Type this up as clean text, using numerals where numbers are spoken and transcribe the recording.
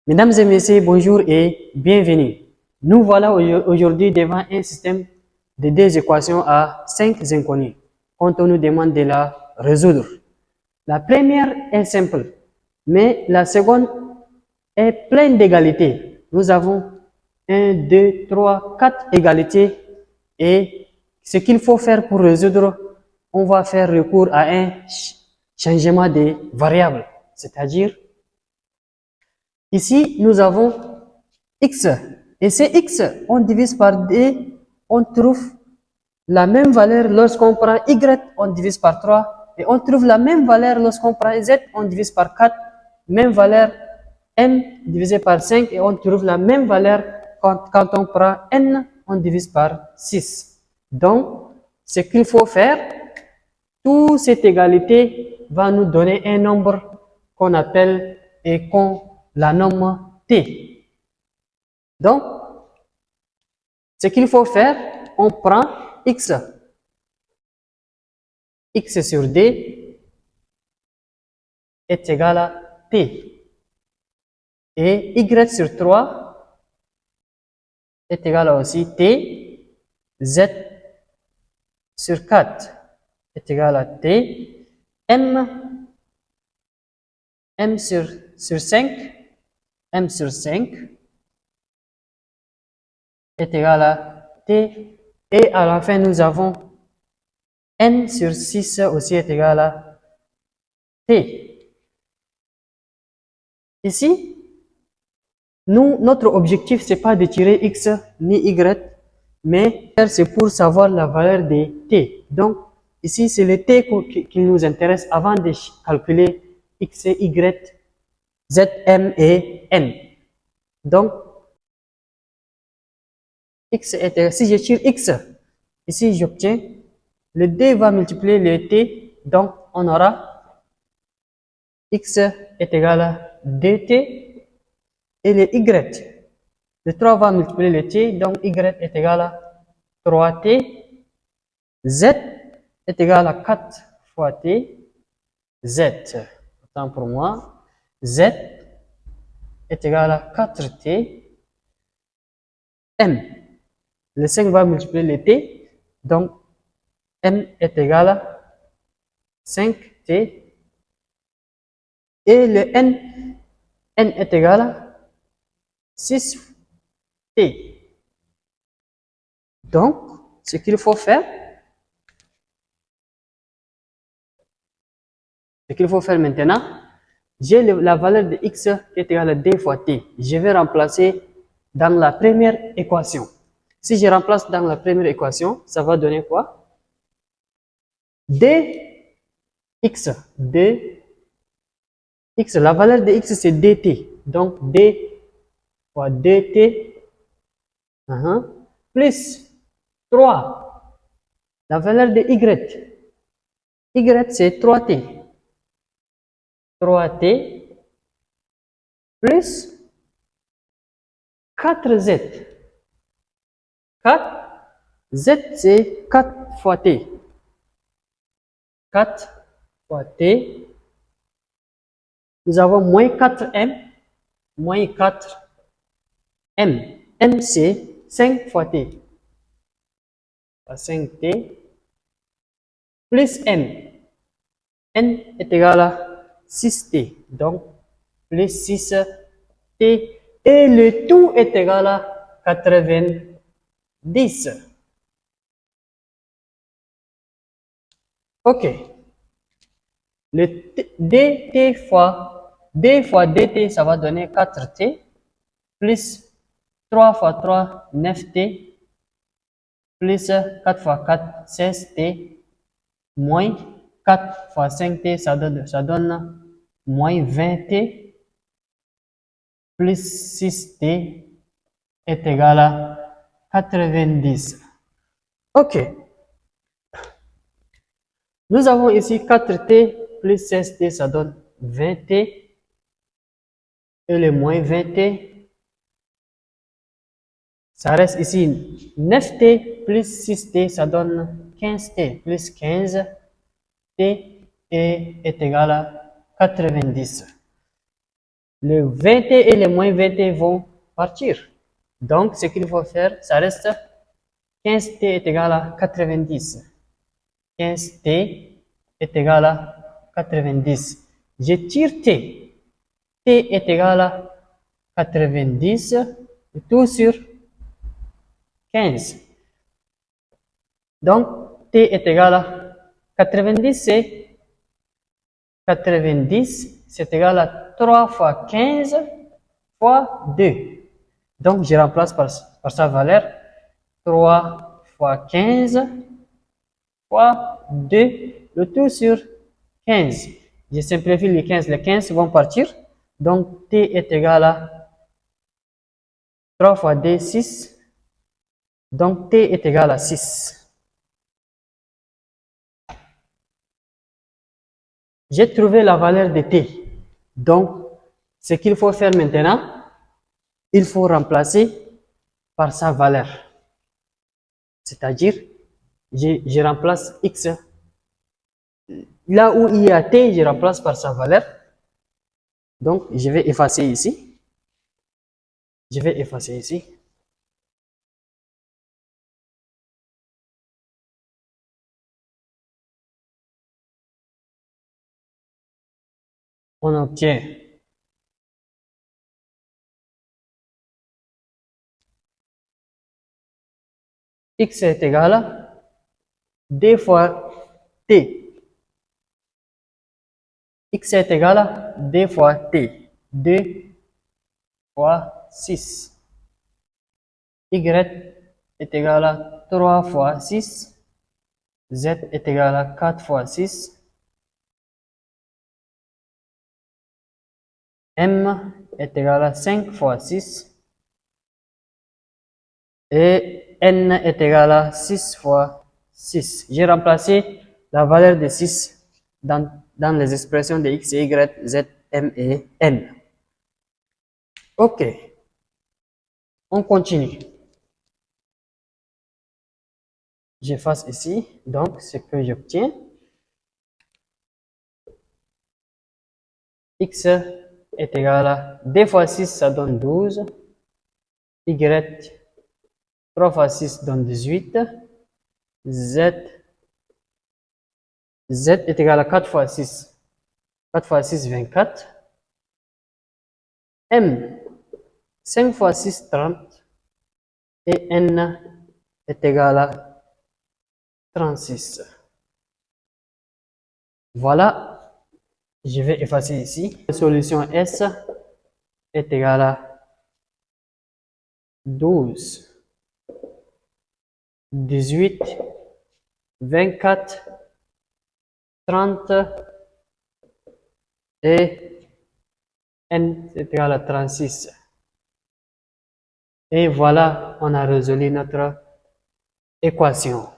Mesdames et messieurs, bonjour et bienvenue. Nous voilà aujourd'hui devant un système de deux équations à 5 inconnues, quand on nous demande de la résoudre. La première est simple, mais la seconde est pleine d'égalités. Nous avons 1, 2, 3, 4 égalités et ce qu'il faut faire pour résoudre, on va faire recours à un changement de variable, c'est-à-dire ici, nous avons x. Et c'est x, on divise par d, on trouve la même valeur lorsqu'on prend y, on divise par 3. Et on trouve la même valeur lorsqu'on prend z, on divise par 4. Même valeur m divisé par 5. Et on trouve la même valeur quand on prend n, on divise par 6. Donc, ce qu'il faut faire, toute cette égalité va nous donner un nombre qu'on appelle et qu'on la nomme t. Donc, ce qu'il faut faire, on prend x sur d est égal à t. Et y sur 3 est égal à aussi t. Z sur 4 est égal à t. M sur 5 est égal à t. Et à la fin, nous avons n sur 6 aussi est égal à t. Ici, notre objectif, c'est pas de tirer x ni y, mais c'est pour savoir la valeur de t. Donc, ici, c'est le t qui nous intéresse avant de calculer x, y, z, m et n. Donc, x est égal, si je tire x, ici, j'obtiens, le d va multiplier le t, donc on aura x est égal à 2t, et le y, le 3 va multiplier le t, donc y est égal à 3t. Z est égal à 4 fois t. Z, autant pour moi, Z est égal à 4t. M, le 5 va multiplier le t, donc M est égal à 5t. Et le N est égal à 6t. Donc, ce qu'il faut faire, maintenant, j'ai la valeur de x qui est égale à d fois t. Je vais remplacer dans la première équation. Si je remplace dans la première équation, ça va donner quoi? dx, la valeur de x c'est dt. Donc d fois dt plus 3. La valeur de y c'est 3t. 3t plus 4z. 4, z c'est 4 fois t. 4 fois t. Nous avons moins 4m, moins 4m. M c'est 5 fois t. 5t plus n. N est égal à 6t. Donc, plus 6t. Et le tout est égal à 90. Ok. Le d fois dt, ça va donner 4t. Plus 3 fois 3, 9t. Plus 4 fois 4, 16t. Moins 4 fois 5t, ça donne moins 20t. Plus 6t est égal à 90. Ok. Nous avons ici 4t plus 16t, ça donne 20t. Et le moins 20t, ça reste ici 9t plus 6t, ça donne 15t plus 15t est égal à 90. les 20t et les moins 20t vont partir. Donc, ce qu'il faut faire, ça reste 15t est égal à 90. 15t est égal à 90. Je tire t. T est égal à 90, tout sur 15. Donc, t est égal à 90, c'est 90, c'est égal à 3 fois 15 fois 2. Donc, je remplace par sa valeur 3 fois 15 fois 2, le tout sur 15. Je simplifie les 15 vont partir. Donc, t est égal à 3 fois 2, 6. Donc, t est égal à 6. J'ai trouvé la valeur de t. Donc, ce qu'il faut faire maintenant, il faut remplacer par sa valeur. C'est-à-dire, je remplace x. Là où il y a t, je remplace par sa valeur. Donc, je vais effacer ici. Je vais effacer ici. On obtient x est égal à 2 fois t. X est égal à 2 fois t. 2 fois 6. Y est égal à 3 fois 6. Z est égal à 4 fois 6. M est égal à 5 fois 6. Et N est égal à 6 fois 6. J'ai remplacé la valeur de 6 dans les expressions de X, Y, Z, M et N. Ok. On continue. J'efface ici. Donc, ce que j'obtiens, X est égal à 2 fois 6, ça donne 12. Y, 3 fois 6 donne 18. Z est égal à 4 fois 6. 4 fois 6, 24. M, 5 fois 6, 30. Et N est égal à 36. Voilà, je vais effacer ici. La solution S est égale à 12, 18, 24, 30 et N est égal à 36. Et voilà, on a résolu notre équation.